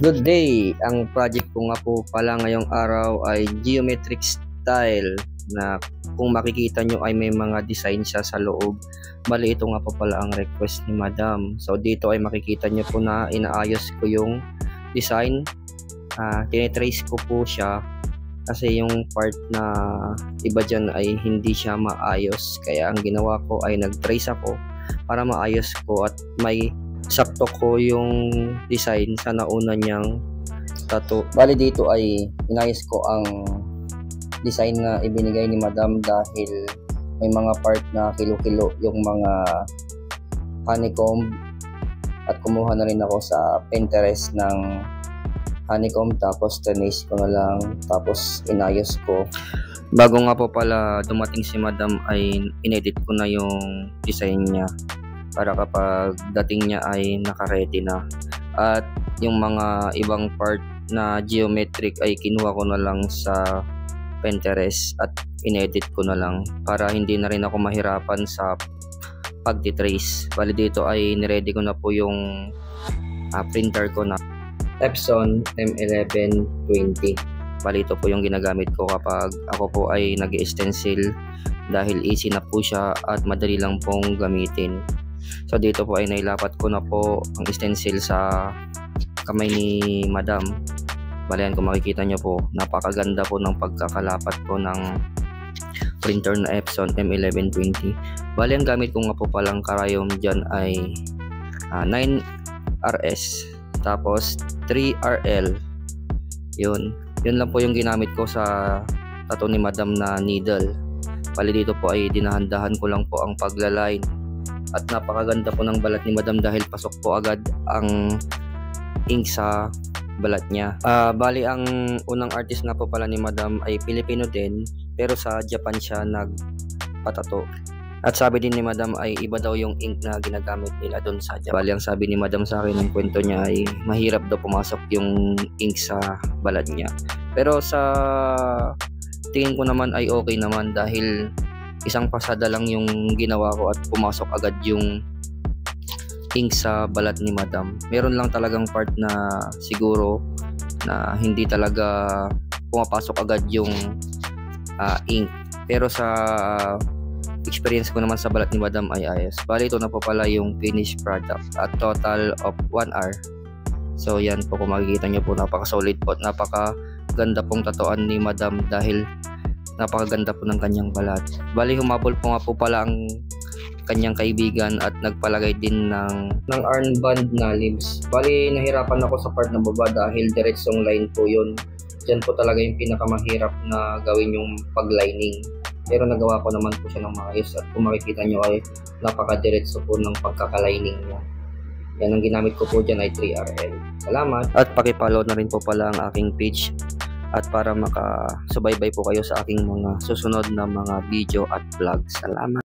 Good day! Ang project ko nga po pala ngayong araw ay geometric style na kung makikita nyo ay may mga design siya sa loob. Bali ito nga po pala ang request ni Madam. So dito ay makikita nyo po na inaayos ko yung design. Tinitrace ko po siya kasi yung part na iba dyan ay hindi siya maayos. Kaya ang ginawa ko ay nag-trace ako para maayos ko at may sakto ko yung design sa nauna niyang tattoo. Bali dito ay inayos ko ang design na ibinigay ni Madam dahil may mga part na kilo-kilo yung mga honeycomb at kumuha na rin ako sa Pinterest ng honeycomb tapos trinace ko na lang tapos inayos ko. Bago nga po pala dumating si Madam ay inedit ko na yung design niya para kapag dating niya ay naka-ready na. At yung mga ibang part na geometric ay kinuha ko na lang sa Pinterest at inedit ko na lang para hindi na rin ako mahirapan sa pag-trace. Bali dito ay niready ko na po yung printer ko na Epson M1120. Bali ito po yung ginagamit ko kapag ako po ay nag-stencil dahil easy na po siya at madali lang pong gamitin. So dito po ay nailapat ko na po ang stencil sa kamay ni Madam. Bali kung makikita nyo po, napakaganda po ng pagkakalapat ko ng printer na Epson M1120. Bali ang gamit ko nga po palang karayom dyan ay 9RS tapos 3RL. Yun lang po yung ginamit ko sa tattoo ni Madam na needle. Bali dito po ay dinahandahan ko lang po ang paglaline. At napakaganda po ng balat ni Madam dahil pasok po agad ang ink sa balat niya. Bali ang unang artist nga po pala ni Madam ay Pilipino din pero sa Japan siya nagpatato. At sabi din ni Madam ay iba daw yung ink na ginagamit nila doon sa Japan. Bali ang sabi ni Madam sa akin ng kwento niya ay mahirap daw pumasok yung ink sa balat niya. Pero sa tingin ko naman ay okay naman dahil isang pasada lang yung ginawa ko at pumasok agad yung ink sa balat ni Madam. Meron lang talagang part na siguro na hindi talaga pumapasok agad yung ink. Pero sa experience ko naman sa balat ni Madam ay ayos. Bali ito na po pala yung finished product at total of 1 hour. So yan po kung makikita nyo po, napaka-solid po at napaka-ganda pong tatuan ni Madam dahil napakaganda po ng kanyang balat. Bali humabol po nga po pala ang kanyang kaibigan at nagpalagay din ng armband na leaves. Bali nahirapan ako sa part na baba dahil diretsong line po yun. Diyan po talaga yung pinakamahirap na gawin yung paglining. Pero nagawa ko naman po siya ng maayos at kung makikita nyo ay napakadiretso po ng pagkakalining niya. Yan ang ginamit ko po dyan ay 3RL. Salamat! At pakipollow na rin po pala ang aking page at para makasubaybay po kayo sa aking mga susunod na mga video at vlog. Salamat!